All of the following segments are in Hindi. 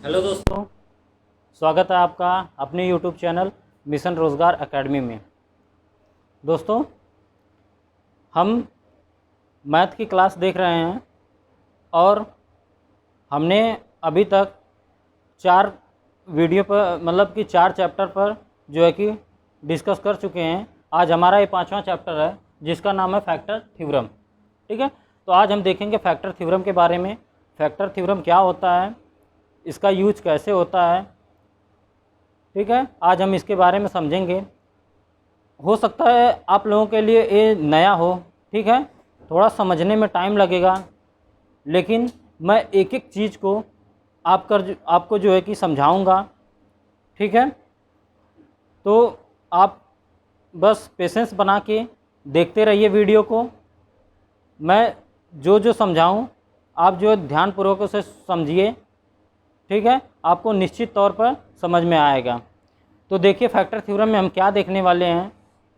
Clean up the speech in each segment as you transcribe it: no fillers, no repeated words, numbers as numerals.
हेलो दोस्तों, स्वागत है आपका अपने यूट्यूब चैनल मिशन रोज़गार एकेडमी में। दोस्तों, हम मैथ की क्लास देख रहे हैं और हमने अभी तक 4 वीडियो पर कि 4 चैप्टर पर जो है कि डिस्कस कर चुके हैं। आज हमारा ये 5वां चैप्टर है जिसका नाम है फैक्टर थ्योरम। ठीक है, तो आज हम देखेंगे फैक्टर थ्योरम के बारे में। फैक्टर थ्योरम क्या होता है, इसका यूज कैसे होता है। ठीक है, आज हम इसके बारे में समझेंगे। हो सकता है आप लोगों के लिए ये नया हो, ठीक है, थोड़ा समझने में टाइम लगेगा, लेकिन मैं एक एक चीज़ को आपको जो है कि समझाऊंगा। ठीक है, तो आप बस पेशेंस बना के देखते रहिए वीडियो को। मैं जो जो समझाऊं आप जो ध्यानपूर्वक उसे समझिए। ठीक है, आपको निश्चित तौर पर समझ में आएगा। तो देखिए फैक्टर थ्योरम में हम क्या देखने वाले हैं,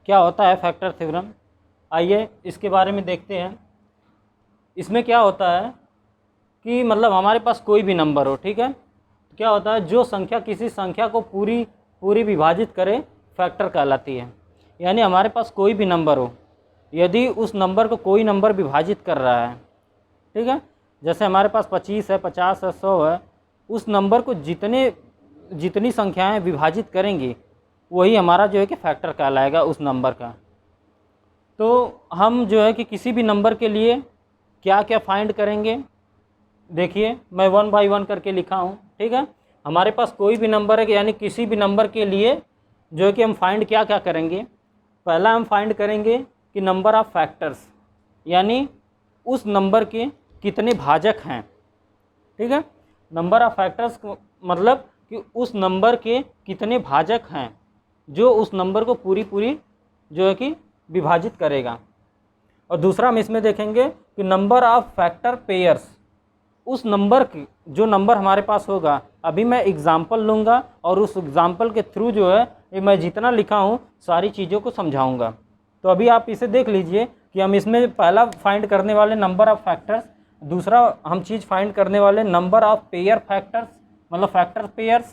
क्या होता है फैक्टर थ्योरम। आइए इसके बारे में देखते हैं। इसमें क्या होता है कि हमारे पास कोई भी नंबर हो, ठीक है, तो क्या होता है, जो संख्या किसी संख्या को पूरी विभाजित करे फैक्टर कहलाती है। यानी हमारे पास कोई भी नंबर हो, यदि उस नंबर को कोई नंबर विभाजित कर रहा है, ठीक है, जैसे हमारे पास 25 है, 50 है, 100 है, उस नंबर को जितनी संख्याएं विभाजित करेंगी वही हमारा जो है कि फैक्टर कहलाएगा उस नंबर का। तो हम जो है कि किसी भी नंबर के लिए क्या क्या फाइंड करेंगे, देखिए मैं 1 बाई 1 करके लिखा हूँ। ठीक है, हमारे पास कोई भी नंबर है, यानी किसी भी नंबर के लिए जो है कि हम फाइंड क्या क्या करेंगे। पहला हम फाइंड करेंगे कि नंबर ऑफ फैक्टर्स, यानी उस नंबर के कितने भाजक हैं। ठीक है, नंबर ऑफ फैक्टर्स मतलब कि उस नंबर के कितने भाजक हैं जो उस नंबर को पूरी जो है कि विभाजित करेगा। और दूसरा हम इसमें देखेंगे कि नंबर ऑफ फैक्टर पेयर्स, उस नंबर की जो नंबर हमारे पास होगा, अभी मैं एग्जाम्पल लूँगा और उस एग्जाम्पल के थ्रू जो है ये मैं जितना लिखा हूँ सारी चीज़ों को समझाऊँगा। तो अभी आप इसे देख लीजिए कि हम इसमें पहला फाइंड करने वाले नंबर ऑफ फैक्टर्स, दूसरा हम चीज़ फाइंड करने वाले number of pair factors, factor pairs.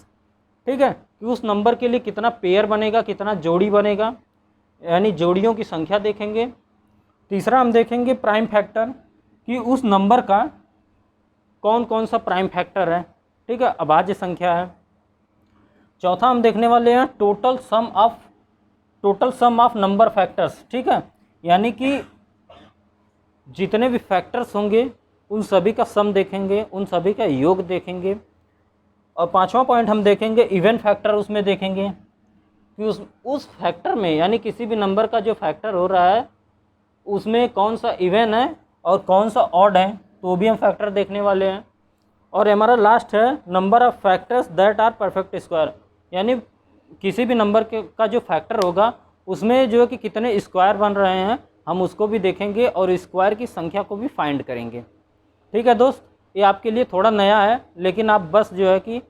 ठीक है, कि उस नंबर के लिए कितना पेयर बनेगा, कितना जोड़ी बनेगा, यानी जोड़ियों की संख्या देखेंगे। तीसरा हम देखेंगे प्राइम फैक्टर, कि उस नंबर का कौन कौन सा प्राइम फैक्टर है, ठीक है, अभाज्य संख्या है। चौथा हम देखने वाले हैं total sum of number factors. ठीक है, यानी कि जितने भी फैक्टर्स होंगे उन सभी का सम देखेंगे, उन सभी का योग देखेंगे। और पांचवा पॉइंट हम देखेंगे इवन फैक्टर, उसमें देखेंगे कि उस फैक्टर में, यानी किसी भी नंबर का जो फैक्टर हो रहा है उसमें कौन सा इवन है और कौन सा ऑड है, तो भी हम फैक्टर देखने वाले हैं। और हमारा लास्ट है number of factors that are perfect square, यानी किसी भी नंबर का जो फैक्टर होगा उसमें जो है कि कितने स्क्वायर बन रहे हैं हम उसको भी देखेंगे और स्क्वायर की संख्या को भी फाइंड करेंगे। ठीक है दोस्त, ये आपके लिए थोड़ा नया है, लेकिन आप बस जो है कि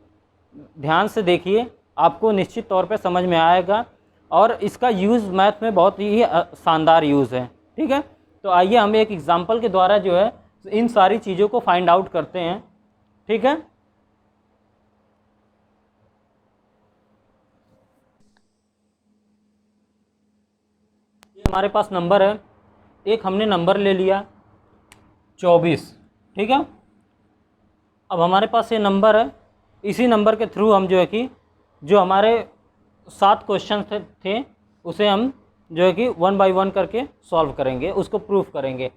ध्यान से देखिए, आपको निश्चित तौर पे समझ में आएगा और इसका यूज़ मैथ में बहुत ही शानदार यूज़ है। ठीक है, तो आइए हम एक एग्जांपल के द्वारा जो है इन सारी चीज़ों को फाइंड आउट करते हैं। ठीक है, ये हमारे पास नंबर है, एक हमने नंबर ले लिया 24। ठीक है, अब हमारे पास ये नंबर है, इसी नंबर के थ्रू हम जो है कि जो हमारे 7 क्वेश्चन थे उसे हम जो है कि 1 बाई 1 करके सॉल्व करेंगे, उसको प्रूफ करेंगे।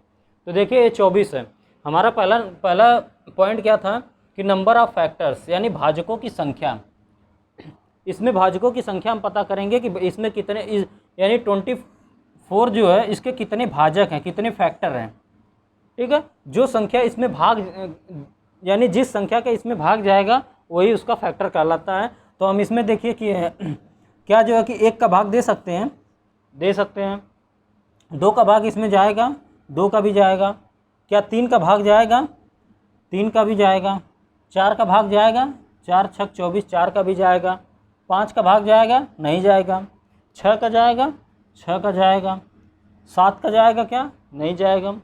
तो देखिए ये 24 है। हमारा पहला पॉइंट क्या था कि नंबर ऑफ फैक्टर्स, यानी भाजकों की संख्या। इसमें भाजकों की संख्या हम पता करेंगे कि इसमें कितने यानी 24 जो है इसके कितने भाजक हैं, कितने फैक्टर हैं। ठीक है, जो संख्या इसमें यानी जिस संख्या का इसमें भाग जाएगा वही उसका फैक्टर कहलाता है। तो हम इसमें देखिए कि क्या जो है कि 1 का भाग दे सकते हैं, 2 का भाग इसमें जाएगा, 2 का भी जाएगा। क्या 3 का भाग जाएगा, 3 का भी जाएगा। 4 का भाग जाएगा, 4 छक 24, 4 का भी जाएगा। 5 का भाग जाएगा, नहीं जाएगा। 6 का जाएगा, 6 का जाएगा। 7 का जाएगा, क्या नहीं जाएगा।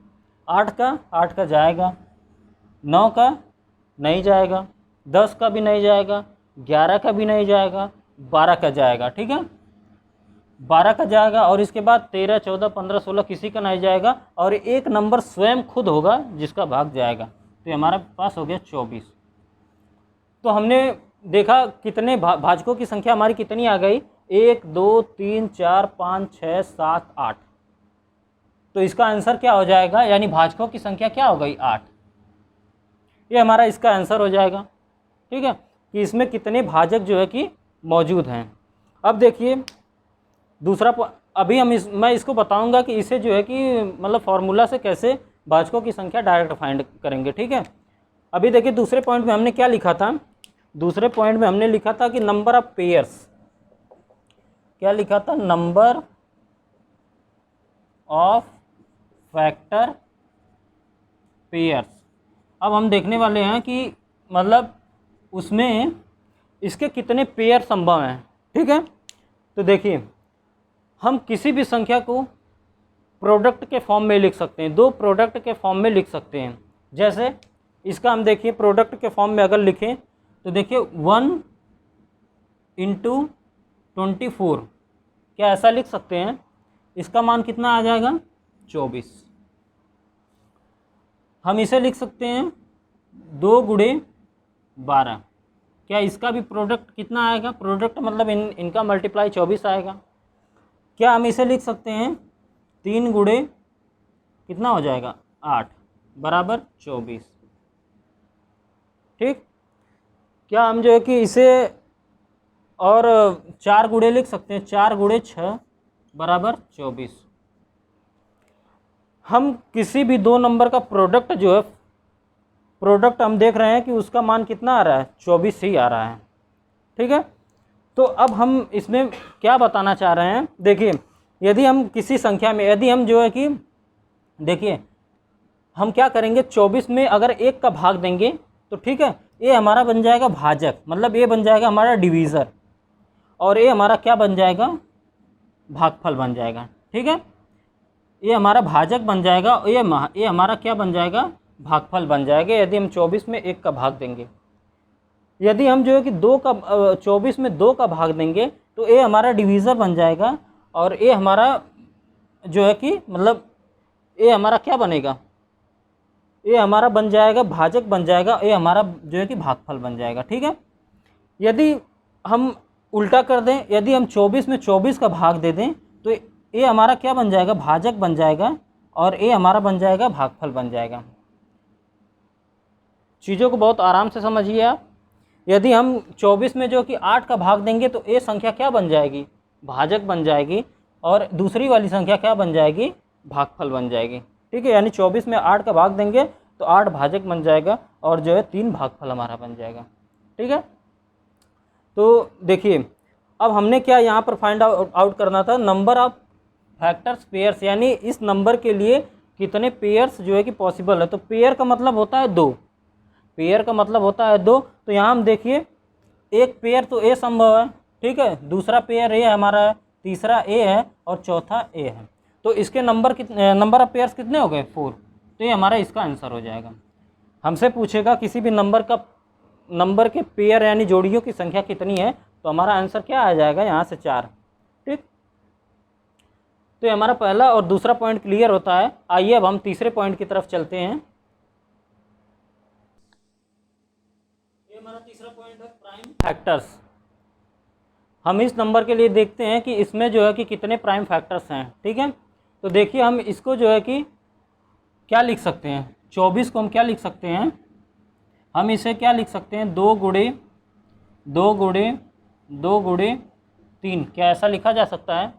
8 का जाएगा। 9 का नहीं जाएगा। 10 का भी नहीं जाएगा, 11 का भी नहीं जाएगा, 12 का जाएगा। ठीक है, 12 का जाएगा और इसके बाद 13, 14, 15, 16 किसी का नहीं जाएगा और एक नंबर स्वयं खुद होगा जिसका भाग जाएगा। तो ये हमारे पास हो गया 24। तो हमने देखा कितने भाजकों की संख्या हमारी कितनी आ गई, 1, 2, 3, 4, 5, 6, 7, 8। तो इसका आंसर क्या हो जाएगा, यानी भाजकों की संख्या क्या हो गई, 8। ये हमारा इसका आंसर हो जाएगा। ठीक है, कि इसमें कितने भाजक जो है कि मौजूद हैं। अब देखिए दूसरा अभी मैं इसको बताऊंगा कि इसे जो है कि मतलब फार्मूला से कैसे भाजकों की संख्या डायरेक्ट फाइंड करेंगे। ठीक है, अभी देखिए दूसरे पॉइंट में हमने क्या लिखा था, दूसरे पॉइंट में हमने लिखा था कि नंबर ऑफ पेयर्स, क्या लिखा था, नंबर ऑफ फैक्टर पेयर्स। अब हम देखने वाले हैं कि मतलब उसमें इसके कितने पेयर संभव हैं। ठीक है, तो देखिए हम किसी भी संख्या को प्रोडक्ट के फॉर्म में लिख सकते हैं, दो प्रोडक्ट के फॉर्म में लिख सकते हैं। जैसे इसका हम देखिए प्रोडक्ट के फॉर्म में अगर लिखें तो देखिए 1 × 24, क्या ऐसा लिख सकते हैं, इसका मान कितना आ जाएगा, 24। हम इसे लिख सकते हैं 2 × 12, क्या इसका भी प्रोडक्ट कितना आएगा, प्रोडक्ट मतलब इनका मल्टीप्लाई 24 आएगा। क्या हम इसे लिख सकते हैं 3 × कितना हो जाएगा, 8 बराबर 24। ठीक, क्या हम जो है कि इसे और 4 गुणे लिख सकते हैं, 4 × 6 बराबर 24। हम किसी भी दो नंबर का प्रोडक्ट जो है, प्रोडक्ट हम देख रहे हैं कि उसका मान कितना आ रहा है, 24 ही आ रहा है। ठीक है, तो अब हम इसमें क्या बताना चाह रहे हैं, देखिए यदि हम किसी संख्या में, यदि हम जो है कि देखिए हम क्या करेंगे, 24 में अगर 1 का भाग देंगे तो ठीक है, ये हमारा बन जाएगा भाजक, मतलब ये बन जाएगा हमारा डिवीज़र, और ये हमारा क्या बन जाएगा, भागफल बन जाएगा। ठीक है, ये हमारा भाजक बन जाएगा, ये हमारा क्या बन जाएगा, भागफल बन जाएगा यदि हम 24 में 1 का भाग देंगे। यदि हम जो है कि 24 में 2 का भाग देंगे तो ये हमारा डिवीज़र बन जाएगा, और ये हमारा जो है कि मतलब ये हमारा क्या बनेगा, ये हमारा बन जाएगा भाजक बन जाएगा, ये हमारा जो है कि भागफल बन जाएगा। ठीक है, यदि हम उल्टा कर दें, यदि हम 24 में 24 का भाग दे दें तो ये हमारा क्या बन जाएगा, भाजक बन जाएगा, और ये हमारा बन जाएगा भागफल बन जाएगा। चीज़ों को बहुत आराम से समझिए आप। यदि हम 24 में जो कि 8 का भाग देंगे तो ये संख्या क्या बन जाएगी, भाजक बन जाएगी, और दूसरी वाली संख्या क्या बन जाएगी, भागफल बन जाएगी। ठीक है, यानी 24 में 8 का भाग देंगे तो 8 भाजक बन जाएगा और जो है 3 भागफल हमारा बन जाएगा। ठीक है, तो देखिए अब हमने क्या यहाँ पर फाइंड आउट करना था, नंबर ऑफ फैक्टर्स पेयर्स, यानी इस नंबर के लिए कितने पेयर्स जो है कि पॉसिबल है। तो पेयर का मतलब होता है 2, पेयर का मतलब होता है 2। तो यहाँ हम देखिए एक पेयर तो ए संभव है, ठीक है, दूसरा पेयर ए हमारा है, तीसरा ए है और चौथा ए है। तो इसके नंबर ऑफ पेयर्स कितने हो गए, 4। तो ये हमारा इसका आंसर हो जाएगा। हमसे पूछेगा किसी भी नंबर के पेयर यानी जोड़ियों की संख्या कितनी है, तो हमारा आंसर क्या आ जाएगा, यहाँ से 4। ठीक, तो ये हमारा पहला और दूसरा पॉइंट क्लियर होता है। आइए अब हम तीसरे पॉइंट की तरफ चलते हैं। ये हमारा तीसरा पॉइंट है प्राइम फैक्टर्स। हम इस नंबर के लिए देखते हैं कि इसमें जो है कि कितने प्राइम फैक्टर्स हैं। ठीक है, तो देखिए हम इसको जो है कि क्या लिख सकते हैं, 24 को हम क्या लिख सकते हैं, हम इसे क्या लिख सकते हैं, 2 × 2 × 2 × 3, क्या ऐसा लिखा जा सकता है,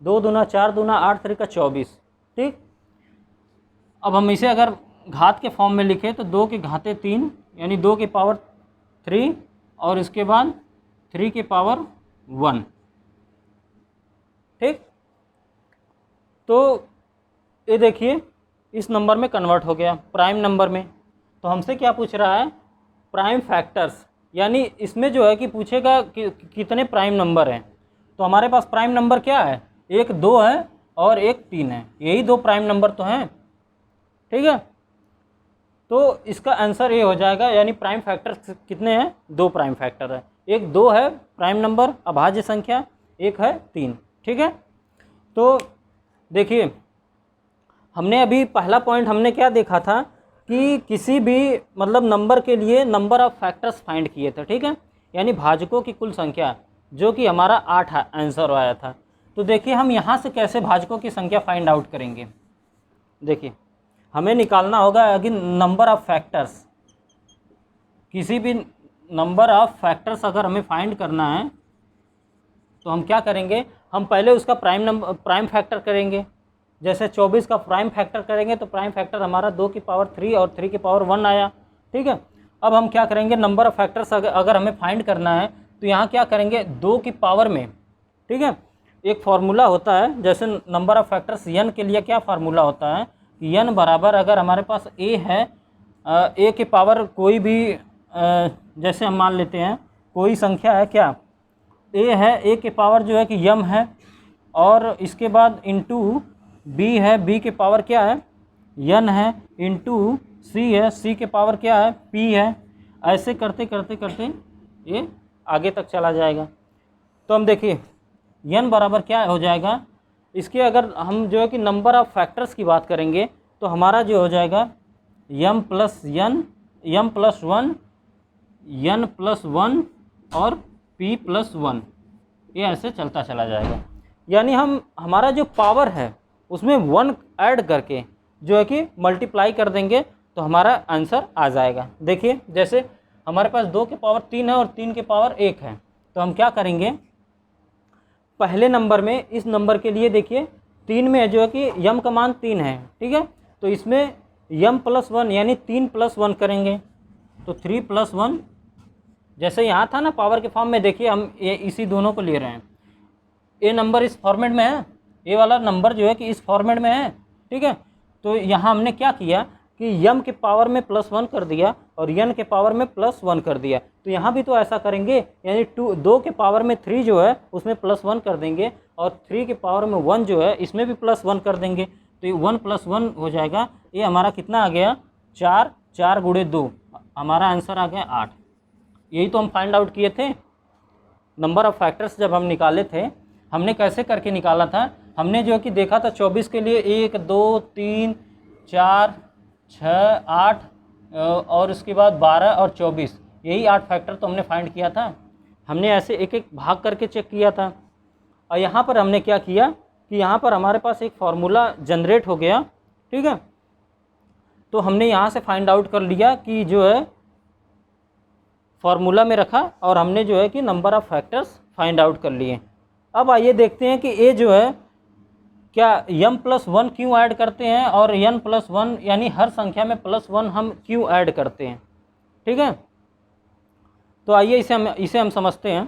2 दूना 4 दूना 8 3 का 24। ठीक, अब हम इसे अगर घात के फॉर्म में लिखें तो 2 की घाते 3 यानी 2 की पावर 3 और इसके बाद 3 की पावर 1। ठीक, तो ये देखिए इस नंबर में कन्वर्ट हो गया प्राइम नंबर में। तो हमसे क्या पूछ रहा है, प्राइम फैक्टर्स, यानी इसमें जो है कि पूछेगा कि कितने प्राइम नंबर हैं। तो हमारे पास प्राइम नंबर क्या है, एक 2 है और एक 3 है, यही 2 प्राइम नंबर तो हैं। ठीक है, तो इसका आंसर ये हो जाएगा, यानी प्राइम फैक्टर कितने हैं? 2 प्राइम फैक्टर है। एक 2 है प्राइम नंबर अभाज्य संख्या, एक है 3। ठीक है, तो देखिए हमने अभी पहला पॉइंट हमने क्या देखा था कि किसी भी मतलब नंबर के लिए नंबर ऑफ फैक्टर्स फाइंड किए थे। ठीक है, यानी भाजकों की कुल संख्या, जो कि हमारा 8 आंसर आया था। तो देखिए हम यहाँ से कैसे भाजकों की संख्या फाइंड आउट करेंगे। देखिए हमें निकालना होगा कि नंबर ऑफ फैक्टर्स, किसी भी नंबर ऑफ फैक्टर्स अगर हमें फाइंड करना है तो हम क्या करेंगे, हम पहले उसका प्राइम फैक्टर करेंगे। जैसे 24 का प्राइम फैक्टर करेंगे तो प्राइम फैक्टर हमारा 2 की पावर 3 और 3 की पावर 1 आया। ठीक है, अब हम क्या करेंगे, नंबर ऑफ फैक्टर्स अगर हमें फाइंड करना है तो यहाँ क्या करेंगे, 2 की पावर में, ठीक है, एक फार्मूला होता है। जैसे नंबर ऑफ फैक्टर्स n के लिए क्या फार्मूला होता है, n बराबर अगर हमारे पास a है, a की पावर कोई भी जैसे हम मान लेते हैं कोई संख्या है, क्या a है, a की पावर जो है कि m है, और इसके बाद इंटू b है, b की पावर क्या है n है, इंटू c है, c के पावर क्या है p है। ऐसे करते करते करते ये आगे तक चला जाएगा। तो हम देखिए n बराबर क्या हो जाएगा, इसके अगर हम जो है कि नंबर ऑफ फैक्टर्स की बात करेंगे तो हमारा जो हो जाएगा m प्लस 1 n प्लस 1 और p प्लस 1, ये ऐसे चलता चला जाएगा। यानी हम हमारा जो पावर है उसमें 1 ऐड करके जो है कि मल्टीप्लाई कर देंगे तो हमारा आंसर आ जाएगा। देखिए जैसे हमारे पास 2 की पावर 3 है और 3 की पावर 1 है, तो हम क्या करेंगे, पहले नंबर में इस नंबर के लिए देखिए 3 में जो है कि m का मान 3 है। ठीक है, तो इसमें m प्लस 1 यानी 3 प्लस 1 करेंगे तो 3 प्लस 1, जैसे यहाँ था ना पावर के फॉर्म में, देखिए हम ये इसी दोनों को ले रहे हैं। ये नंबर इस फॉर्मेट में है, ये वाला नंबर जो है कि इस फॉर्मेट में है। ठीक है, तो यहाँ हमने क्या किया कि m के पावर में प्लस 1 कर दिया और n के पावर में प्लस 1 कर दिया। तो यहाँ भी तो ऐसा करेंगे, यानी 2 के पावर में 3 जो है उसमें प्लस 1 कर देंगे और 3 के पावर में 1 जो है इसमें भी प्लस 1 कर देंगे। तो ये 1 प्लस 1 हो जाएगा। ये हमारा कितना आ गया, 4, 4 गुणे 2, हमारा आंसर आ गया 8। यही तो हम फाइंड आउट किए थे। नंबर ऑफ फैक्टर्स जब हम निकाले थे, हमने कैसे करके निकाला था, हमने जो कि देखा था 24 के लिए 1 2 3 4 6 8 और उसके बाद 12 और 24, यही 8 फैक्टर तो हमने फाइंड किया था। हमने ऐसे एक एक भाग करके चेक किया था। और यहाँ पर हमने क्या किया कि यहाँ पर हमारे पास एक फार्मूला जनरेट हो गया। ठीक है, तो हमने यहाँ से फाइंड आउट कर लिया कि जो है फार्मूला में रखा और हमने जो है कि number of factors find out कर लिए। अब आइए देखते हैं कि ये जो है क्या m प्लस 1 क्यों ऐड करते हैं और n प्लस 1 यानी हर संख्या में प्लस 1 हम क्यों ऐड करते हैं। ठीक है, तो आइए इसे हम समझते हैं।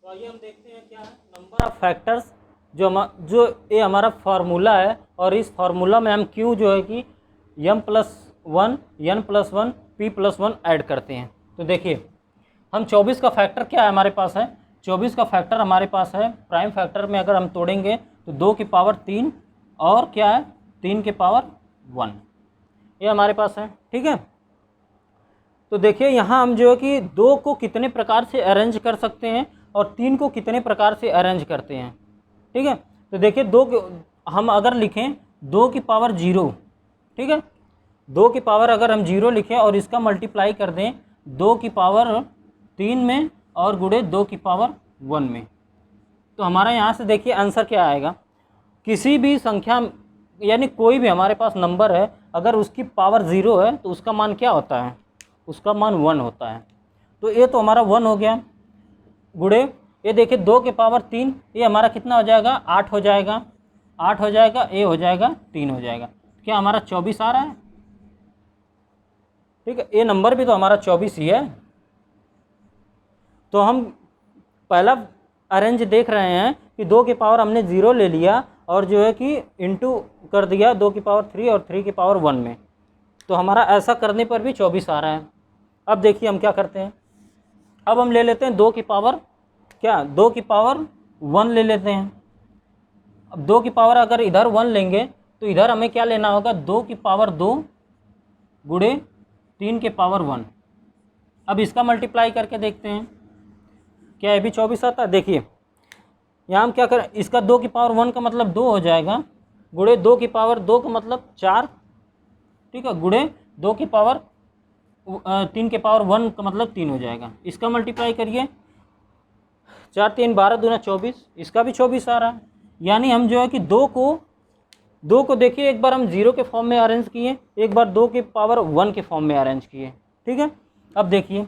तो आइए हम देखते हैं क्या है नंबर ऑफ फैक्टर्स, जो ये हमारा फार्मूला है और इस फार्मूला में हम क्यों जो है कि m plus 1 n plus 1 p plus 1 add करते हैं। तो देखिए हम 24 का फैक्टर क्या है हमारे पास है, 24 का फैक्टर हमारे पास है, प्राइम फैक्टर में अगर हम तोड़ेंगे तो 2 की पावर 3 और क्या है 3 की पावर 1, ये हमारे पास है। ठीक है, तो देखिए यहाँ हम जो है कि 2 को कितने प्रकार से अरेंज कर सकते हैं और 3 को कितने प्रकार से अरेंज करते हैं। ठीक है, तो देखिए 2 हम अगर लिखें 2 की पावर 0, ठीक है, 2 की पावर अगर हम 0 लिखें और इसका मल्टीप्लाई कर दें 2 की पावर 3 में और गुणे 2 की पावर 1 में, तो हमारा यहाँ से देखिए आंसर क्या आएगा। किसी भी संख्या यानी कोई भी हमारे पास नंबर है, अगर उसकी पावर 0 है तो उसका मान क्या होता है, उसका मान 1 होता है। तो ये तो हमारा 1 हो गया, गुणे ये देखिए 2 के पावर 3, ये हमारा कितना हो जाएगा 8 हो जाएगा, 8 हो जाएगा, ये हो जाएगा 3 हो जाएगा। क्या हमारा 24 आ रहा है। ठीक है, ये नंबर भी तो हमारा 24 ही है। तो हम पहला अरेंज देख रहे हैं कि 2 की पावर हमने 0 ले लिया और जो है कि इंटू कर दिया 2 की पावर 3 और 3 की पावर 1 में, तो हमारा ऐसा करने पर भी 24 आ रहा है। अब देखिए हम क्या करते हैं, अब हम ले लेते हैं 2 की पावर क्या 2 की पावर 1 ले लेते हैं। अब 2 की पावर अगर इधर 1 लेंगे तो इधर हमें क्या लेना होगा, 2 की पावर 2 गुणे 3 के पावर 1। अब इसका मल्टीप्लाई करके देखते हैं क्या ये भी 24 आता है। देखिए यहाँ हम क्या करें, इसका 2 की पावर 1 का मतलब 2 हो जाएगा, गुणे 2 की पावर 2 का मतलब 4, ठीक है, गुणे 2 की पावर 3 के पावर 1 का मतलब 3 हो जाएगा। इसका मल्टीप्लाई करिए, 4 3 12 दूना 24, इसका भी 24 आ रहा है। यानी हम जो है कि 2 को देखिए, एक बार हम 0 के फॉर्म में अरेंज किए, एक बार 2 के पावर 1 के फॉर्म में अरेंज किए, ठीक है। अब देखिए,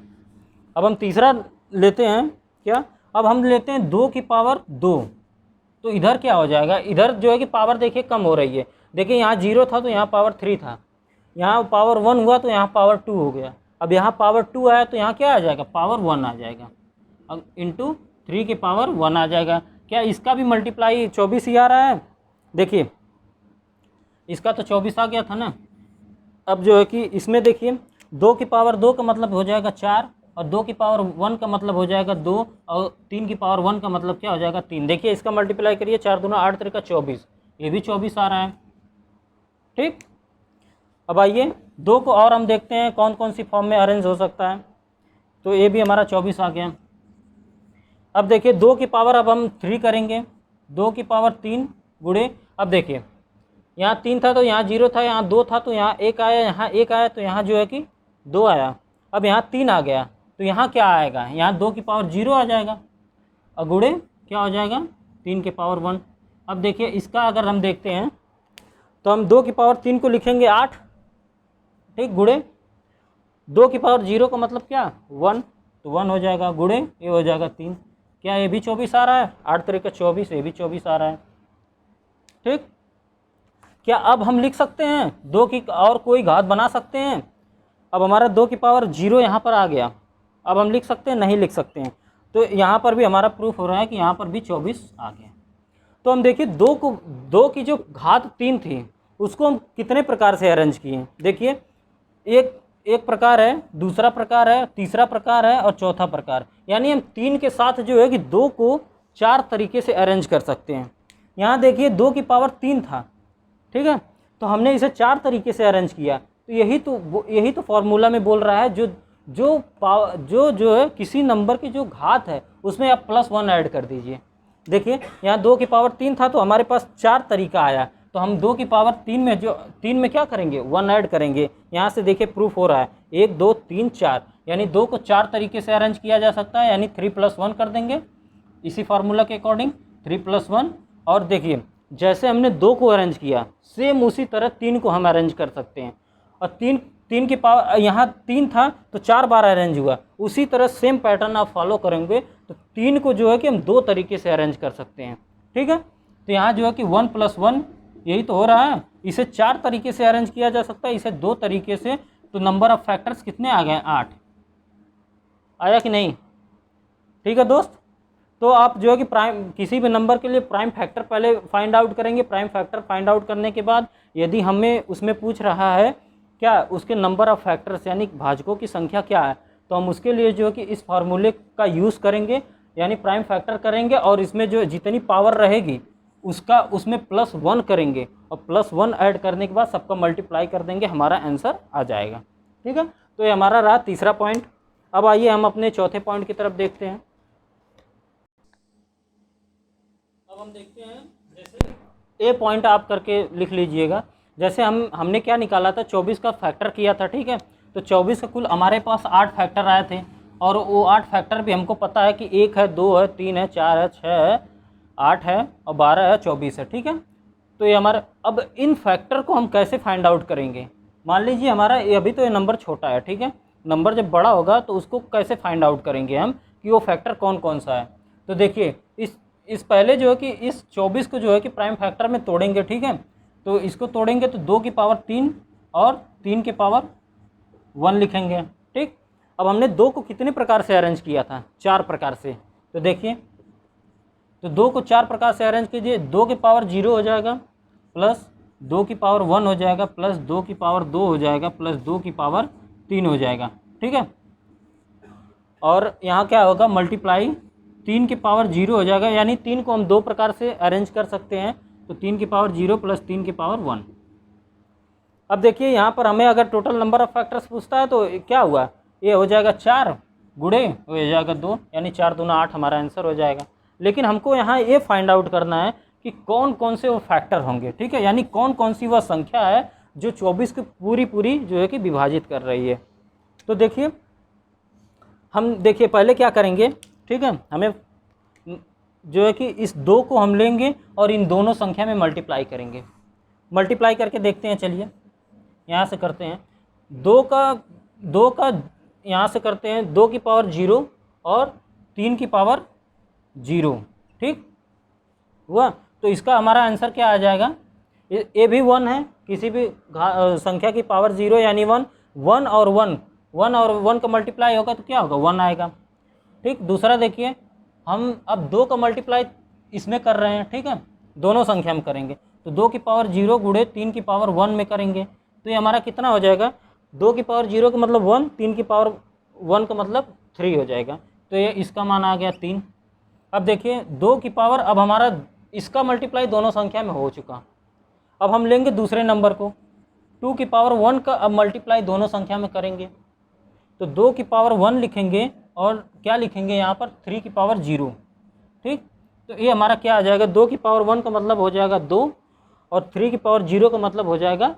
अब हम तीसरा लेते हैं क्या, अब हम लेते हैं 2 की पावर 2। तो इधर क्या हो जाएगा, इधर जो है कि पावर देखिए कम हो रही है। देखिए यहाँ 0 था तो यहाँ पावर 3 था, यहाँ पावर 1 हुआ तो यहाँ पावर 2 हो गया। अब यहाँ पावर 2 आया तो यहाँ क्या आ जाएगा, पावर 1 आ जाएगा, अब इंटू 3 के पावर 1 आ जाएगा। क्या इसका भी मल्टीप्लाई 24 ही आ रहा है। देखिए इसका तो 24 आ गया था ना। अब जो है कि इसमें देखिए 2 की पावर 2 का मतलब हो जाएगा 4, और 2 की पावर 1 का मतलब हो जाएगा 2, और 3 की पावर 1 का मतलब क्या हो जाएगा 3। देखिए इसका मल्टीप्लाई करिए, 4 दूना 8 3 का 24, ये भी 24 आ रहा है, ठीक। अब आइए 2 को और हम देखते हैं कौन कौन सी फॉर्म में अरेंज हो सकता है। तो ये भी हमारा 24 आ गया। अब देखिए 2 की पावर अब हम 3 करेंगे, 2 की पावर 3 गुणे, अब देखिए यहाँ 3 था तो यहाँ 0 था, यहाँ 2 था तो यहाँ 1 आया, यहाँ 1 आया तो यहाँ जो है कि 2 आया। अब यहाँ 3 आ गया तो यहाँ क्या आएगा, यहाँ 2 की पावर 0 आ जाएगा, और गुणे क्या हो जाएगा 3 के पावर 1। अब देखिए इसका अगर हम देखते हैं तो हम 2 की पावर 3 को लिखेंगे 8, ठीक, गुणे 2 की पावर 0 का मतलब क्या 1, तो 1 हो जाएगा, गुणे ये हो जाएगा 3। क्या ये भी 24 आ रहा है, 8 3 का 24, ये भी 24 आ रहा है, ठीक। क्या अब हम लिख सकते हैं 2 की और कोई घात बना सकते हैं। अब हमारा 2 की पावर 0 यहाँ पर आ गया, अब हम लिख सकते हैं, नहीं लिख सकते हैं। तो यहाँ पर भी हमारा प्रूफ हो रहा है कि यहाँ पर भी 24 आ गया। तो हम देखिए 2 की जो घात 3 थी उसको हम कितने प्रकार से अरेंज किए। देखिए एक प्रकार है, दूसरा प्रकार है, तीसरा प्रकार है और चौथा प्रकार। यानी हम 3 के साथ जो है कि 2 को 4 तरीके से अरेंज कर सकते हैं। यहाँ देखिए 2 की पावर 3 था, ठीक है, तो हमने इसे 4 तरीके से अरेंज किया। तो यही तो फॉर्मूला में बोल रहा है, जो है किसी नंबर की जो घात है उसमें आप +1 ऐड कर दीजिए। देखिए यहाँ 2 की पावर 3 था तो हमारे पास 4 तरीका आया, तो हम 2 की पावर 3 में क्या करेंगे 1 ऐड करेंगे। यहाँ से देखिए प्रूफ हो रहा है 1 2 3 4, यानी 2 को 4 तरीके से अरेंज किया जा सकता है, यानी 3 + 1 कर देंगे इसी फार्मूला के अकॉर्डिंग, 3 + 1। और देखिए जैसे हमने 2 को अरेंज किया सेम उसी तरह 3 को हम अरेंज कर सकते हैं। और 3 की पावर, यहाँ 3 था तो 4 बार अरेंज हुआ, उसी तरह सेम पैटर्न आप फॉलो करेंगे तो 3 को जो है कि हम 2 तरीके से अरेंज कर सकते हैं, ठीक है। तो यहाँ जो है कि 1 + 1 यही तो हो रहा है, इसे 4 तरीके से अरेंज किया जा सकता है, इसे 2 तरीके से। तो नंबर ऑफ फैक्टर्स कितने आ गए 8, आया कि नहीं, ठीक है दोस्त। तो आप जो है कि किसी भी नंबर के लिए प्राइम फैक्टर पहले फाइंड आउट करेंगे। प्राइम फैक्टर फाइंड आउट करने के बाद यदि हमें उसमें पूछ रहा है क्या उसके नंबर ऑफ फैक्टर्स यानी भाजकों की संख्या क्या है, तो हम उसके लिए जो है कि इस फार्मूले का यूज़ करेंगे, यानी प्राइम फैक्टर करेंगे और इसमें जो जितनी पावर रहेगी उसमें +1 करेंगे और +1 ऐड करने के बाद सबका मल्टीप्लाई कर देंगे, हमारा आंसर आ जाएगा, ठीक है। तो ये हमारा रहा तीसरा पॉइंट। अब आइए हम अपने चौथे पॉइंट की तरफ देखते हैं। अब हम देखते हैं, जैसे ए पॉइंट आप करके लिख लीजिएगा। जैसे हमने क्या निकाला था 24 का फैक्टर किया था, ठीक है। तो 24 का कुल हमारे पास 8 फैक्टर आए थे, और वो 8 फैक्टर भी हमको पता है कि 1 है, 2 है, 3 है, 4 है, 6 है, 8 है और 12 है, 24 है, ठीक है। तो ये हमारा, अब इन फैक्टर को हम कैसे फाइंड आउट करेंगे। मान लीजिए हमारा अभी तो ये नंबर छोटा है, ठीक है। नंबर जब बड़ा होगा तो उसको कैसे फाइंड आउट करेंगे हम कि वो फैक्टर कौन कौन सा है। तो देखिए इस पहले जो है कि इस 24 को जो है कि प्राइम फैक्टर में तोड़ेंगे, ठीक है। तो इसको तोड़ेंगे तो 2 की पावर 3 और 3 की पावर 1 लिखेंगे, ठीक। अब हमने 2 को कितने प्रकार से अरेंज किया था, 4 प्रकार से। तो देखिए, तो 2 को 4 प्रकार से अरेंज कीजिए। 2 की पावर 0 हो जाएगा, प्लस 2 की पावर 1 हो जाएगा, प्लस 2 की पावर 2 हो जाएगा, प्लस 2 की पावर 3 हो जाएगा, ठीक है। और यहाँ क्या होगा मल्टीप्लाई 3 की पावर 0 हो जाएगा, यानी 3 को हम 2 प्रकार से अरेंज कर सकते हैं। तो 3 की पावर 0 प्लस 3 की पावर 1। अब देखिए यहाँ पर हमें अगर टोटल नंबर ऑफ फैक्टर्स पूछता है तो क्या हुआ, ये हो जाएगा 4 गुणे हो जाएगा 2, यानी 4 दूना 8 हमारा आंसर हो जाएगा। लेकिन हमको यहाँ ये फाइंड आउट करना है कि कौन कौन से वो फैक्टर होंगे, ठीक है, यानी कौन कौन सी वह संख्या है जो 24 की पूरी जो है कि विभाजित कर रही है। तो देखिए हम देखिए पहले क्या करेंगे, ठीक है, हमें जो है कि इस 2 को हम लेंगे और इन दोनों संख्या में मल्टीप्लाई करेंगे। मल्टीप्लाई करके देखते हैं, चलिए यहाँ से करते हैं। 2 का यहाँ से करते हैं 2 की पावर 0 और 3 की पावर 0, ठीक हुआ। तो इसका हमारा आंसर क्या आ जाएगा, ये भी 1 है, किसी भी संख्या की पावर 0 यानी 1, 1 और 1 का मल्टीप्लाई होगा तो क्या होगा, 1 आएगा, ठीक। दूसरा देखिए हम अब 2 का मल्टीप्लाई इसमें कर रहे हैं, ठीक है, दोनों संख्या में करेंगे तो 2 की पावर 0 गुणे 3 की पावर 1 में करेंगे तो ये हमारा कितना हो जाएगा, 2 की पावर 0 का मतलब 1, 3 की पावर 1 का मतलब 3 हो जाएगा। तो ये इसका मान आ गया 3। अब देखिए 2 की पावर, अब हमारा इसका मल्टीप्लाई दोनों संख्या में हो चुका। अब हम लेंगे दूसरे नंबर को, 2 की पावर 1 का अब मल्टीप्लाई दोनों संख्या में करेंगे तो 2 की पावर 1 लिखेंगे और क्या लिखेंगे यहाँ पर 3 की पावर 0, ठीक। तो ये हमारा क्या आ जाएगा, 2 की पावर 1 का मतलब हो जाएगा 2 और 3 की पावर 0 का मतलब हो जाएगा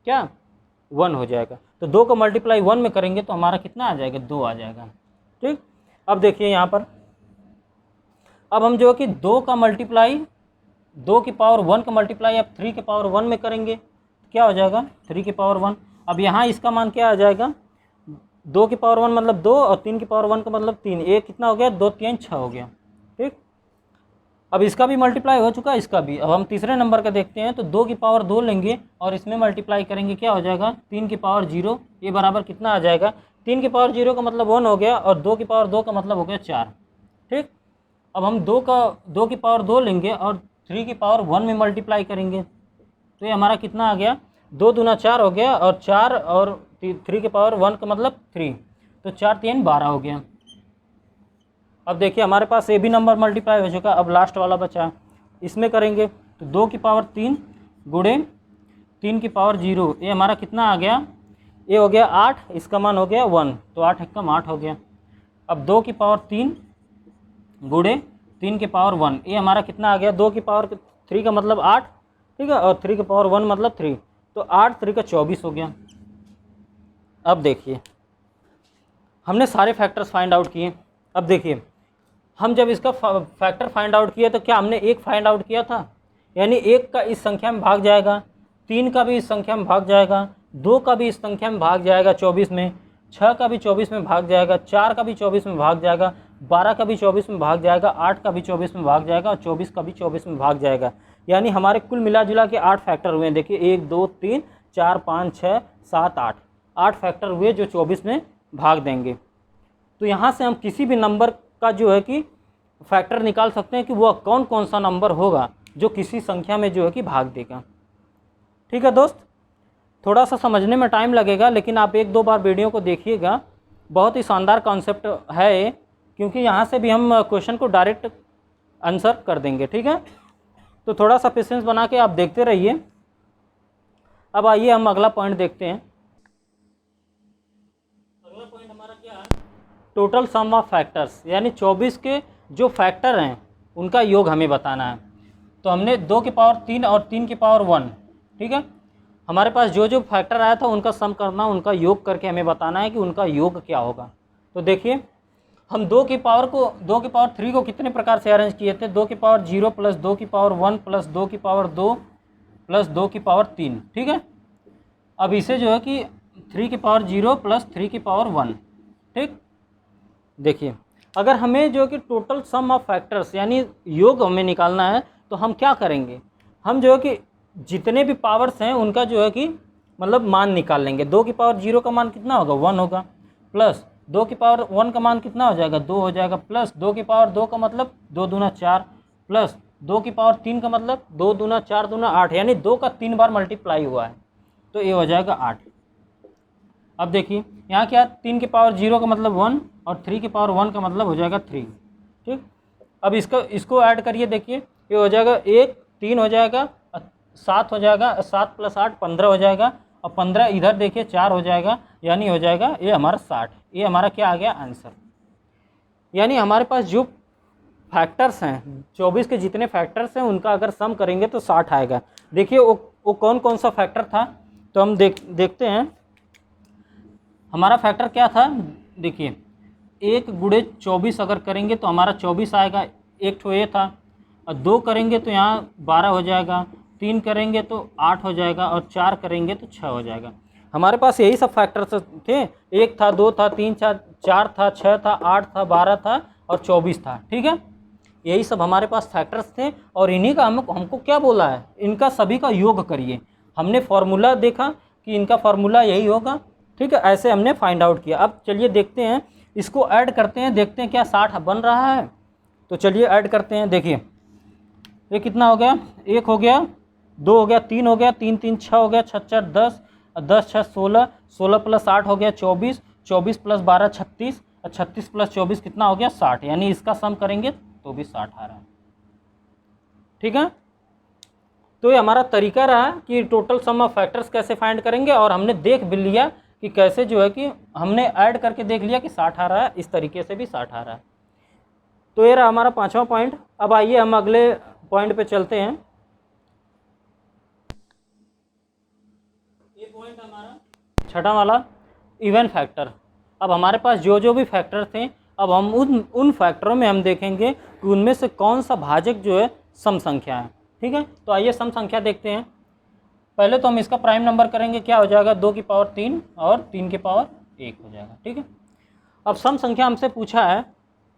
क्या, 1 हो जाएगा। तो 2 का मल्टीप्लाई 1 में करेंगे तो हमारा कितना आ जाएगा, 2 आ जाएगा, ठीक। अब देखिए यहाँ पर अब हम जो है कि 2 का मल्टीप्लाई 2 की पावर 1 का मल्टीप्लाई अब 3 की पावर 1 में करेंगे क्या हो जाएगा, 3 की पावर 1। अब यहाँ इसका मान क्या आ जाएगा, 2 की पावर 1 मतलब 2 और 3 की पावर 1 का मतलब 3, ये कितना हो गया, 2 3 6 हो गया, ठीक। अब इसका भी मल्टीप्लाई हो चुका, इसका भी। अब हम तीसरे नंबर का देखते हैं तो 2 की पावर 2 लेंगे और इसमें मल्टीप्लाई करेंगे क्या हो जाएगा, 3 की पावर 0, ये बराबर कितना आ जाएगा, 3 की पावर 0 का मतलब 1 हो गया और 2 की पावर 2 का मतलब हो गया 4, ठीक। अब हम 2 की पावर 2 लेंगे और 3 की पावर 1 में मल्टीप्लाई करेंगे तो ये हमारा कितना आ गया, 2 दूना 4 हो गया और 4 और 3 की पावर 1 का मतलब 3, तो 4 3 12 हो गया। अब देखिए हमारे पास ये भी नंबर मल्टीप्लाई हो चुका। अब लास्ट वाला बचा, इसमें करेंगे तो 2 की पावर 3 गुणे 3 की पावर 0, ये हमारा कितना आ गया, ये हो गया 8, इसका मान हो गया 1, तो 8 एकम 8 हो गया। अब 2 की पावर 3 गुणे 3 की पावर 1, ये हमारा कितना आ गया, 2 की पावर 3 का मतलब 8, ठीक है, और 3 की पावर 1 मतलब 3, तो 8 3 का 24 हो गया। अब देखिए हमने सारे फैक्टर्स फाइंड आउट किए। अब देखिए हम जब इसका फैक्टर फाइंड आउट किया तो क्या हमने एक फाइंड आउट किया था, यानी 1 का इस संख्या में भाग जाएगा, 3 का भी इस संख्या में भाग जाएगा, 2 का भी इस संख्या में भाग जाएगा 24 में, 6 का भी 24 में भाग जाएगा, 4 का भी 24 में भाग जाएगा, 12 का भी 24 में भाग जाएगा, 8 का भी 24 में भाग जाएगा और 24 का भी 24 में भाग जाएगा। यानी हमारे कुल मिला जुला के 8 फैक्टर हुए हैं। देखिए 1 2 3 4 5 6 7 8 फैक्टर हुए जो 24 में भाग देंगे। तो यहाँ से हम किसी भी नंबर का जो है कि फैक्टर निकाल सकते हैं कि वह कौन कौन सा नंबर होगा जो किसी संख्या में जो है कि भाग देगा। ठीक है दोस्त, थोड़ा सा समझने में टाइम लगेगा लेकिन आप 1-2 बार वीडियो को देखिएगा, बहुत ही शानदार कॉन्सेप्ट है क्योंकि यहाँ से भी हम क्वेश्चन को डायरेक्ट आंसर कर देंगे। ठीक है, तो थोड़ा सा पेशेंस बना के आप देखते रहिए। अब आइए हम अगला पॉइंट देखते हैं। अगला पॉइंट हमारा क्या है, टोटल सम ऑफ फैक्टर्स, यानी 24 के जो फैक्टर हैं उनका योग हमें बताना है। तो हमने 2 की पावर 3 और 3 की पावर 1, ठीक है, हमारे पास जो जो फैक्टर आया था उनका सम करना, उनका योग करके हमें बताना है कि उनका योग क्या होगा। तो देखिए हम 2 की पावर 3 को कितने प्रकार से अरेंज किए थे, 2 की पावर 0 प्लस 2 की पावर 1 प्लस 2 की पावर 2 प्लस 2 की पावर 3, ठीक है। अब इसे जो है कि 3 की पावर 0 प्लस 3 की पावर 1, ठीक। देखिए अगर हमें जो कि टोटल सम ऑफ फैक्टर्स यानी योग हमें निकालना है तो हम क्या करेंगे, हम जो है कि जितने भी पावर्स हैं उनका जो है कि मतलब मान निकाल लेंगे। 2 की पावर 0 का मान कितना होगा, 1 होगा, प्लस 2 की पावर 1 का मान कितना हो जाएगा, 2 हो जाएगा, प्लस 2 की पावर 2 का मतलब 2 दूना 4, प्लस 2 की पावर 3 का मतलब 2 दूना 4 दूना 8, यानी 2 का 3 बार मल्टीप्लाई हुआ है तो ये हो जाएगा 8। अब देखिए यहाँ क्या, 3 की पावर 0 का मतलब 1 और 3 की पावर 1 का मतलब हो जाएगा 3, ठीक। अब इसको ऐड करिए, देखिए ये हो जाएगा 1 3 हो जाएगा 7 हो जाएगा, 7 + 8 15 हो जाएगा, और 15 इधर देखिए 4 हो जाएगा, यानी हो जाएगा ये हमारा 60। ये हमारा क्या आ गया आंसर। यानी हमारे पास जो फैक्टर्स हैं, 24 के जितने फैक्टर्स हैं उनका अगर सम करेंगे तो 60 आएगा। देखिए वो कौन कौन सा फैक्टर था, तो हम देखते हैं। हमारा फैक्टर क्या था, देखिए 1 × 24 अगर करेंगे तो हमारा 24 आएगा, एक ठो ये था, और 2 करेंगे तो यहाँ 12 हो जाएगा, 3 करेंगे तो 8 हो जाएगा, और 4 करेंगे तो 6 हो जाएगा। हमारे पास यही सब फैक्टर्स थे, 1 था, 2 था, 3 था, 4 था, 6 था, 8 था, 12 था और 24 था। ठीक है, यही सब हमारे पास फैक्टर्स थे, और इन्हीं का हमको क्या बोला है, इनका सभी का योग करिए। हमने फार्मूला देखा कि इनका फार्मूला यही होगा। ठीक है, ऐसे हमने फाइंड आउट किया। अब चलिए देखते हैं, इसको ऐड करते हैं, देखते हैं क्या 60 बन रहा है। तो चलिए ऐड करते हैं। देखिए ये कितना हो गया, 1 हो गया, 2 हो गया, 3 हो गया, 3 3 6 हो गया, 6 4 10, 10 6 16, 16 + 8 हो गया 24, 24 + 12 36, और 36 + 24 कितना हो गया 60। यानी इसका सम करेंगे तो भी 60 आ रहा है। ठीक है, तो ये हमारा तरीका रहा कि टोटल सम ऑफ फैक्टर्स कैसे फाइंड करेंगे, और हमने देख भी लिया कि कैसे जो है कि हमने ऐड करके देख लिया कि 60 आ रहा है, इस तरीके से भी 60 आ रहा है। तो ये रहा हमारा 5वां पॉइंट। अब आइए हम अगले पॉइंट पे चलते हैं। ये पॉइंट हमारा 6वां वाला, इवन फैक्टर। अब हमारे पास जो भी फैक्टर थे, अब हम उन फैक्टरों में हम देखेंगे कि उनमें से कौन सा भाजक जो है सम संख्या है। ठीक है, तो आइए सम संख्या देखते हैं। पहले तो हम इसका प्राइम नंबर करेंगे, क्या हो जाएगा 2 की पावर 3 और 3 की पावर 1 हो जाएगा। ठीक है, अब सम संख्या हमसे पूछा है,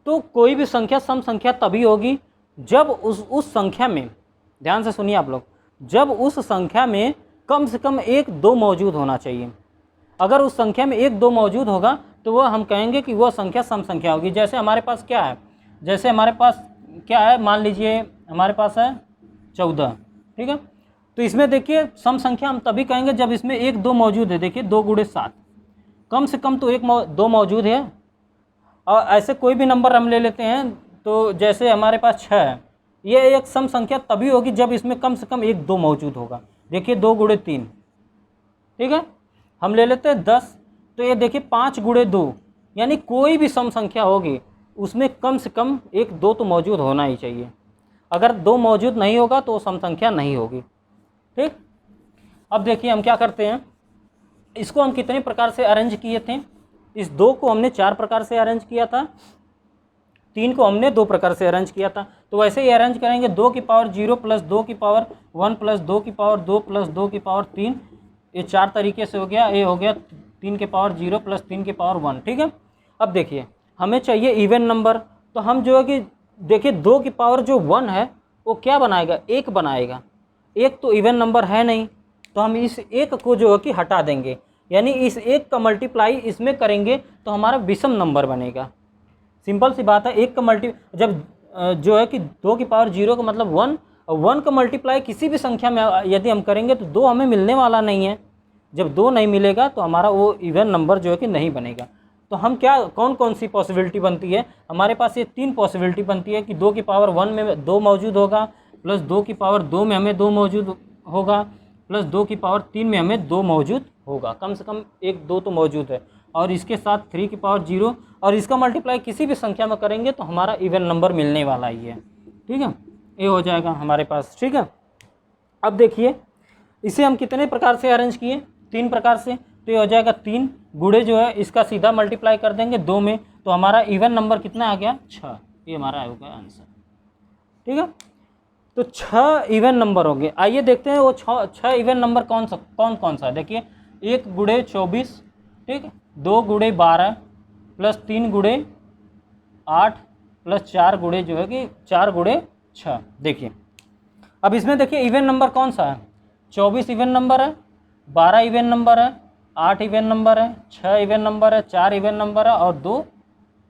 तो कोई भी संख्या सम संख्या तभी होगी जब उस संख्या में, ध्यान से सुनिए आप लोग, जब उस संख्या में कम से कम 1 2 मौजूद होना चाहिए। अगर उस संख्या में 1 2 मौजूद होगा तो वह हम कहेंगे कि वह संख्या सम संख्या होगी। जैसे हमारे पास क्या है, जैसे हमारे पास क्या है, मान लीजिए हमारे पास है 14। ठीक है, तो इसमें देखिए सम संख्या हम तभी कहेंगे जब इसमें 1 2 मौजूद है। देखिए 2 × 7, कम से कम तो 1 2 मौजूद है। और ऐसे कोई भी नंबर हम ले लेते हैं, तो जैसे हमारे पास 6 है, ये एक सम संख्या तभी होगी जब इसमें कम से कम 1 2 मौजूद होगा। देखिए 2 × 3, ठीक है, हम ले लेते हैं 10, तो ये देखिए 5 × 2, यानी कोई भी सम संख्या होगी उसमें कम से कम 1 2 तो मौजूद होना ही चाहिए। अगर 2 मौजूद नहीं होगा तो सम संख्या नहीं होगी। ठीक, अब देखिए हम क्या करते हैं, इसको हम कितने प्रकार से अरेंज किए थे। इस 2 को हमने 4 प्रकार से अरेंज किया था, 3 को हमने 2 प्रकार से अरेंज किया था। तो वैसे ही अरेंज करेंगे, 2 की पावर 0 + 2 की पावर 1 + 2 की पावर 2 + 2 की पावर 3, ये 4 तरीके से हो गया। ये हो गया 3 की पावर 0 + 3 की पावर 1। ठीक है, अब देखिए हमें चाहिए इवन नंबर, तो हम जो है कि देखिए 2 की पावर जो 1 है वो क्या बनाएगा, 1 बनाएगा। 1 तो इवन नंबर है नहीं, तो हम इस 1 को जो है कि हटा देंगे, यानी इस 1 का मल्टीप्लाई इसमें करेंगे तो हमारा विषम नंबर बनेगा। सिंपल सी बात है, 1 का जब जो है कि 2 की पावर 0 का मतलब 1, और 1 का मल्टीप्लाई किसी भी संख्या में यदि हम करेंगे तो 2 हमें मिलने वाला नहीं है। जब 2 नहीं मिलेगा तो हमारा वो इवन नंबर जो है कि नहीं बनेगा। तो हम क्या, कौन कौन सी पॉसिबिलिटी बनती है, हमारे पास ये 3 पॉसिबिलिटी बनती है कि 2 की पावर 1 में 2 मौजूद होगा, प्लस 2 की पावर 2 में हमें 2 मौजूद होगा, प्लस 2 की पावर 3 में हमें 2 मौजूद होगा। कम से कम 1 2 तो मौजूद है, और इसके साथ 3 की पावर 0, और इसका मल्टीप्लाई किसी भी संख्या में करेंगे तो हमारा इवन नंबर मिलने वाला ही है। ठीक है, ये हो जाएगा हमारे पास। ठीक है, अब देखिए इसे हम कितने प्रकार से अरेंज किए, 3 प्रकार से। तो ये हो जाएगा 3 गुणे जो है इसका सीधा मल्टीप्लाई कर देंगे 2 में, तो हमारा इवन नंबर कितना आ गया 6। ये हमारा हो गया आंसर। ठीक है, तो 6 इवन नंबर हो गए। आइए देखते हैं वो 6 इवन नंबर कौन कौन सा। देखिए 1 × 24, ठीक है, 2 × 12, प्लस 3 × 8, प्लस 4 गुणे जो है कि 4 × 6। देखिए अब इसमें देखिए इवन नंबर कौन सा है, 24 इवन नंबर है, 12 इवन नंबर है, 8 इवन नंबर है, 6 इवन नंबर है, 4 इवन नंबर है और 2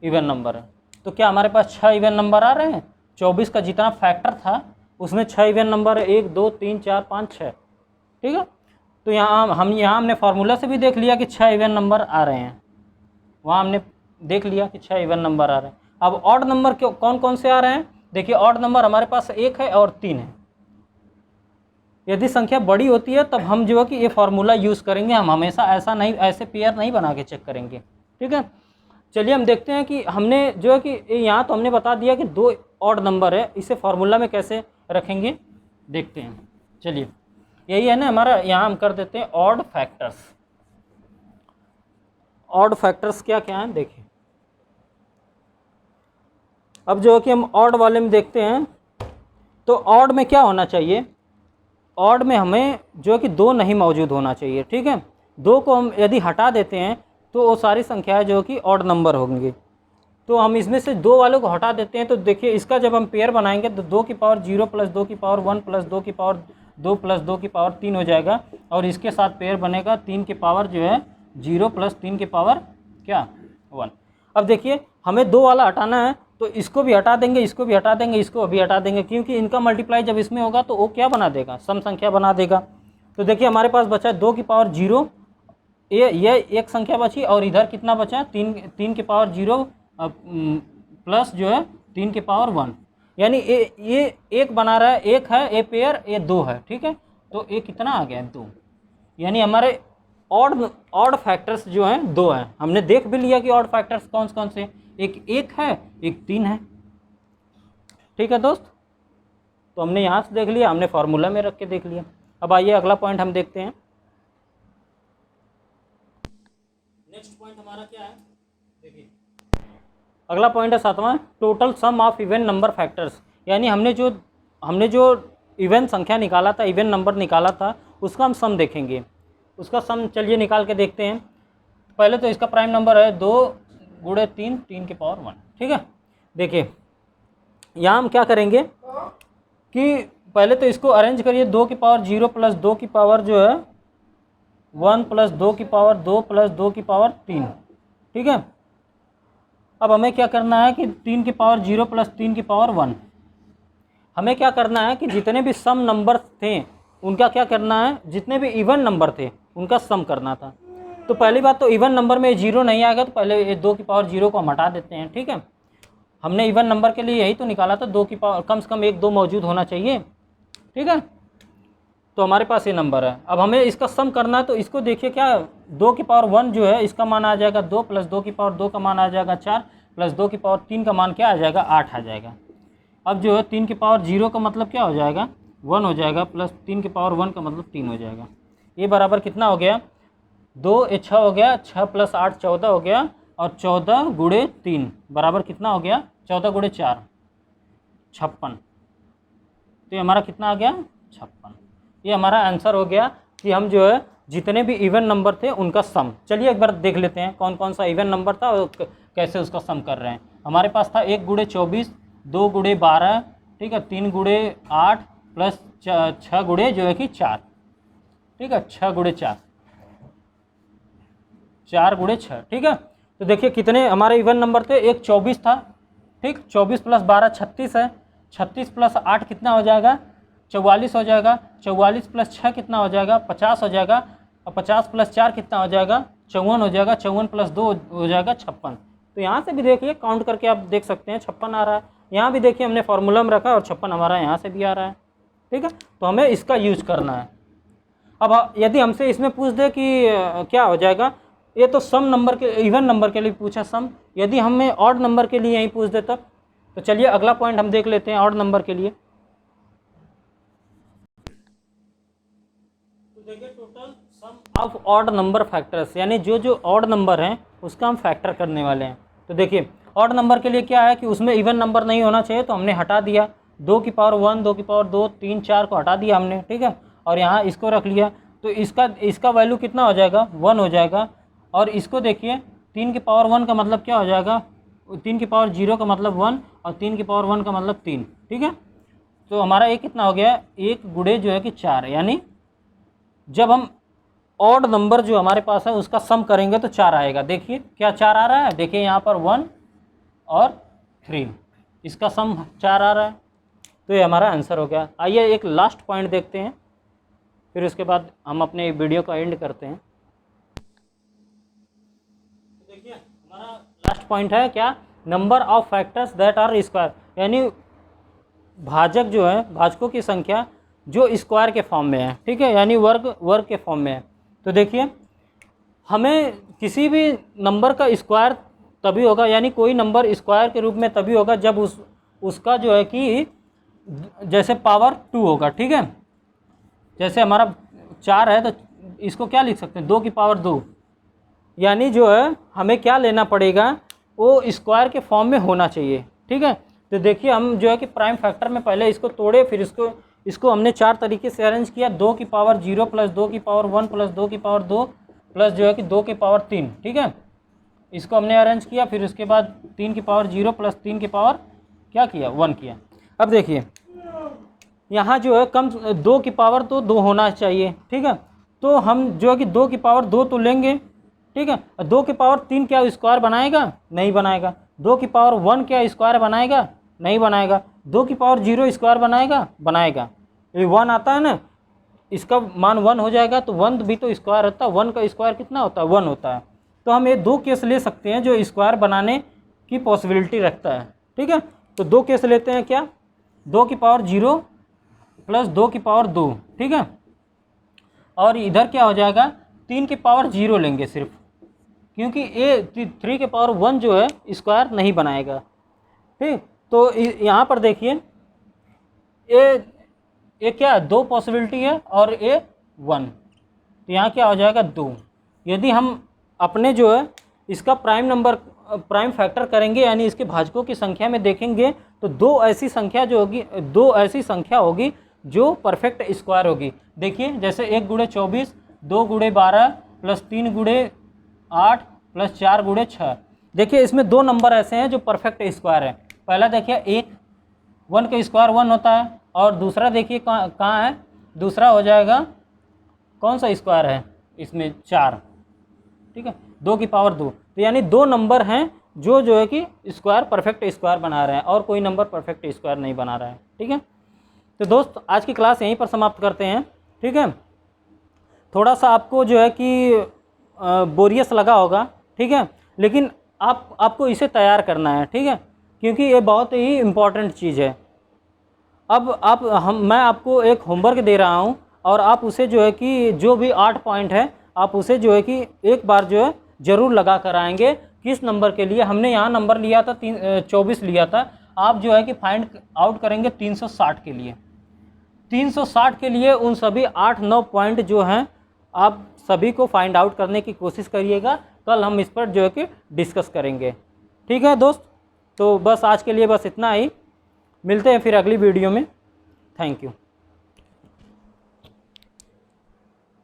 इवन नंबर है। तो क्या हमारे पास 6 इवन नंबर आ रहे हैं। 24 का जितना फैक्टर था उसमें 6 इवन नंबर है, 1 2 3 4 5 6। ठीक है, तो यहाँ हमने फार्मूला से भी देख लिया कि 6 इवन नंबर आ रहे हैं, वहाँ हमने देख लिया कि 6 इवन नंबर आ रहे हैं। अब ऑड नंबर कौन कौन से आ रहे हैं। देखिए ऑड नंबर हमारे पास 1 है और 3 है। यदि संख्या बड़ी होती है तब हम जो है कि ये फार्मूला यूज़ करेंगे, हम हमेशा ऐसा नहीं, ऐसे पेयर नहीं बना के चेक करेंगे। ठीक है, चलिए हम देखते हैं कि हमने जो है कि यहाँ तो हमने बता दिया कि 2 ऑड नंबर है, इसे फार्मूला में कैसे रखेंगे देखते हैं। चलिए यही है ना हमारा, यहाँ हम कर देते हैं ऑड फैक्टर्स। ऑड फैक्टर्स क्या क्या हैं देखिए। अब जो है कि हम ऑड वाले में देखते हैं, तो ऑड में क्या होना चाहिए, ऑड में हमें जो है कि 2 नहीं मौजूद होना चाहिए। ठीक है, 2 को हम यदि हटा देते हैं तो वो सारी संख्याएं जो कि ऑड नंबर होंगी। तो हम इसमें से 2 वालों को हटा देते हैं, तो देखिए इसका जब हम पेयर बनाएंगे तो 2 की पावर 0 प्लस 2 की पावर 1 प्लस 2 की पावर 2 प्लस 2 की पावर 3 हो जाएगा, और इसके साथ पेयर बनेगा 3 की पावर जो है 0 प्लस 3 की पावर क्या 1। अब देखिए हमें 2 वाला हटाना है, तो इसको भी हटा देंगे, इसको भी हटा देंगे, इसको भी हटा देंगे, क्योंकि इनका मल्टीप्लाई जब इसमें होगा तो वो क्या बना देगा, सम संख्या बना देगा। तो देखिए हमारे पास बचा 2 की पावर 0, ये एक संख्या बची, और इधर कितना बचा 3 की पावर 0 प्लस जो है 3 की पावर 1, यानी ये एक बना रहा है, एक है ये पेयर, ये 2 है। ठीक है, तो ये कितना आ गया 2, यानी हमारे ऑड फैक्टर्स जो हैं 2 हैं। हमने देख भी लिया कि ऑड फैक्टर्स कौन कौन से, एक है, एक 3 है। ठीक है दोस्त, तो हमने यहाँ से देख लिया, हमने फार्मूला में रख के देख लिया। अब आइए अगला पॉइंट हम देखते हैं। नेक्स्ट पॉइंट हमारा क्या है देखिए, अगला पॉइंट है 7वां, total sum of even number factors. यानी हमने जो इवन संख्या निकाला था, इवन नंबर निकाला था, उसका हम सम देखेंगे। उसका सम चलिए निकाल के देखते हैं। पहले तो इसका प्राइम नंबर है 2 गुणे 3, 3 की पावर 1। ठीक है, देखिए यहाँ हम क्या करेंगे कि पहले तो इसको अरेंज करिए, 2 की पावर 0 प्लस 2 की पावर जो है 1 प्लस 2 की पावर 2 प्लस 2 की पावर 3। ठीक है, अब हमें क्या करना है कि 3 की पावर 0 प्लस 3 की पावर 1, हमें क्या करना है कि जितने भी सम नंबर थे उनका क्या करना है, जितने भी इवन नंबर थे उनका सम करना था। तो पहली बात तो इवन नंबर में 0 नहीं आएगा, तो पहले ये 2 की पावर 0 को हम हटा देते हैं। ठीक है, हमने इवन नंबर के लिए यही तो निकाला था, 2 की पावर कम से कम 1 2 मौजूद होना चाहिए। ठीक है, तो हमारे पास ये नंबर है। अब हमें इसका सम करना है, तो इसको देखिए क्या 2 की पावर 1 जो है इसका मान आ जाएगा 2, प्लस 2 की पावर 2 का मान आ जाएगा 4, प्लस 2 की पावर 3 का मान क्या आ जाएगा 8 आ जाएगा। अब जो है 3 की पावर 0 का मतलब क्या हो जाएगा 1 हो जाएगा, प्लस 3 की पावर 1 का मतलब 3 हो जाएगा। ये बराबर कितना हो गया 2, ये 6 हो गया, 6 प्लस 8 14 हो गया, और 14 गुणे 3 बराबर कितना हो गया 14 गुणे 4 56। तो ये हमारा कितना आ गया 56। ये हमारा आंसर हो गया कि हम जो है जितने भी इवन नंबर थे उनका सम। चलिए एक बार देख लेते हैं कौन कौन सा इवन नंबर था और कैसे उसका सम कर रहे हैं। हमारे पास था 1 गुणे 24, 2 गुणे 12, ठीक है, 3 गुणे 8 प्लस 6 गुणे जो है कि 4। ठीक है, 6 गुणे 4, 4 गुणे 6। ठीक है, तो देखिए कितने हमारे इवन नंबर थे, एक 24 था। ठीक, 24 प्लस 12 36 है, 36 प्लस 8 कितना हो जाएगा 44 हो जाएगा, 44 प्लस 6 कितना हो जाएगा 50 हो जाएगा, और 50 प्लस 4 कितना हो जाएगा 54 हो जाएगा, 54 प्लस 2 हो जाएगा 56। तो यहाँ से भी देखिए काउंट करके आप देख सकते हैं 56 आ रहा है। यहाँ भी देखिए हमने फॉर्मूला में रखा और 56 हमारा यहाँ से भी आ रहा है। ठीक है, तो हमें इसका यूज करना है। अब यदि हमसे इसमें पूछ दे कि क्या हो जाएगा, ये तो सम नंबर के इवन नंबर के लिए पूछा सम, यदि हमें ऑड नंबर के लिए यही पूछ दे तब। तो चलिए अगला पॉइंट हम देख लेते हैं ऑड नंबर के लिए। तो देखिए total sum of odd number factors, यानी जो जो ऑड नंबर हैं उसका हम फैक्टर करने वाले हैं। तो देखिए ऑड नंबर के लिए क्या है कि उसमें इवन नंबर नहीं होना चाहिए, तो हमने हटा दिया 2 की पावर 1, 2 की पावर 2, 3 4 को हटा दिया हमने। ठीक है, और यहाँ इसको रख लिया, तो इसका वैल्यू कितना हो जाएगा 1 हो जाएगा। और इसको देखिए 3 की पावर 1 का मतलब क्या हो जाएगा, 3 की पावर 0 का मतलब 1, और 3 की पावर 1 का मतलब 3। ठीक है, तो हमारा ये कितना हो गया 1 गुणे जो है कि 4, यानी जब हम ऑड नंबर जो हमारे पास है उसका सम करेंगे तो 4 आएगा। देखिए क्या 4 आ रहा है, देखिए यहाँ पर 1 और 3, इसका सम 4 आ रहा है। तो ये हमारा आंसर हो गया। आइए एक लास्ट पॉइंट देखते हैं, फिर उसके बाद हम अपने वीडियो को एंड करते हैं। तो देखिए हमारा लास्ट पॉइंट है क्या, number of factors that are square, यानी भाजक जो है भाजकों की संख्या जो स्क्वायर के फॉर्म में है, ठीक है, यानी वर्ग के फॉर्म में है। तो देखिए हमें किसी भी नंबर का स्क्वायर तभी होगा, यानी कोई नंबर स्क्वायर के रूप में तभी होगा जब उसका जो है कि जैसे पावर 2 होगा, ठीक है। जैसे हमारा 4 है तो इसको क्या लिख सकते हैं, 2 की पावर 2, यानी जो है हमें क्या लेना पड़ेगा, वो स्क्वायर के फॉर्म में होना चाहिए, ठीक है। तो देखिए हम जो है कि प्राइम फैक्टर में पहले इसको तोड़े, फिर इसको हमने 4 तरीके से अरेंज किया, 2 की पावर 0 प्लस 2 की पावर 1 प्लस 2 की पावर 2 प्लस जो है कि 2 की पावर 3, ठीक है। इसको हमने अरेंज किया, फिर उसके बाद 3 की पावर 0 प्लस 3 की पावर क्या किया, 1 किया। अब देखिए यहाँ जो है कम 2 की पावर तो 2 होना चाहिए, ठीक है। तो हम जो है कि 2 की पावर 2 तो लेंगे, ठीक है। 2 की पावर 3 क्या स्क्वायर बनाएगा, नहीं बनाएगा। 2 की पावर 1 क्या स्क्वायर बनाएगा, नहीं बनाएगा। 2 की पावर 0 स्क्वायर बनाएगा, बनाएगा। ये 1 आता है ना, इसका मान 1 हो जाएगा, तो 1 भी तो स्क्वायर होता है, 1 का स्क्वायर कितना होता है, 1 होता है। तो हम ये 2 केस ले सकते हैं जो स्क्वायर बनाने की पॉसिबिलिटी रखता है, ठीक है। तो 2 केस लेते हैं, क्या, 2 की पावर 0 प्लस 2 की पावर 2, ठीक है। और इधर क्या हो जाएगा, 3 की पावर 0 लेंगे सिर्फ, क्योंकि ये 3 की पावर 1 जो है स्क्वायर नहीं बनाएगा, ठीक। तो यहाँ पर देखिए ये क्या है, 2 पॉसिबिलिटी है और ये 1, तो यहाँ क्या हो जाएगा 2। यदि हम अपने जो है इसका प्राइम फैक्टर करेंगे, यानी इसके भाजकों की संख्या में देखेंगे, तो 2 ऐसी संख्या होगी जो परफेक्ट स्क्वायर होगी। देखिए जैसे 1 गुणे 24, 2 गुणे 12 प्लस 3 गुणे 8 प्लस 4 गुणे 6। देखिए इसमें 2 नंबर ऐसे हैं जो परफेक्ट स्क्वायर है। पहला देखिए 1 का स्क्वायर 1 होता है, और दूसरा देखिए कहाँ है, दूसरा हो जाएगा कौन सा स्क्वायर है इसमें, 4, ठीक है, 2 की पावर 2। तो यानी 2 नंबर हैं जो है कि स्क्वायर परफेक्ट स्क्वायर बना रहे हैं, और कोई नंबर परफेक्ट स्क्वायर नहीं बना रहा है, ठीक है। तो दोस्त आज की क्लास यहीं पर समाप्त करते हैं, ठीक है। थोड़ा सा आपको जो है कि बोरियस लगा होगा, ठीक है, लेकिन आपको इसे तैयार करना है, ठीक है, क्योंकि ये बहुत ही इम्पॉर्टेंट चीज़ है। अब मैं आपको एक होमवर्क दे रहा हूँ, और आप उसे जो है कि जो भी 8 पॉइंट है आप उसे जो है कि एक बार जो है ज़रूर लगा कर आएंगे। किस नंबर के लिए हमने यहाँ नंबर लिया था, 24 लिया था, आप जो है कि फाइंड आउट करेंगे 360 के लिए। 360 के लिए उन सभी 8-9 पॉइंट जो हैं आप सभी को फाइंड आउट करने की कोशिश करिएगा। कल हम इस पर जो है कि डिस्कस करेंगे, ठीक है दोस्त। तो बस आज के लिए बस इतना ही, मिलते हैं फिर अगली वीडियो में। Thank you.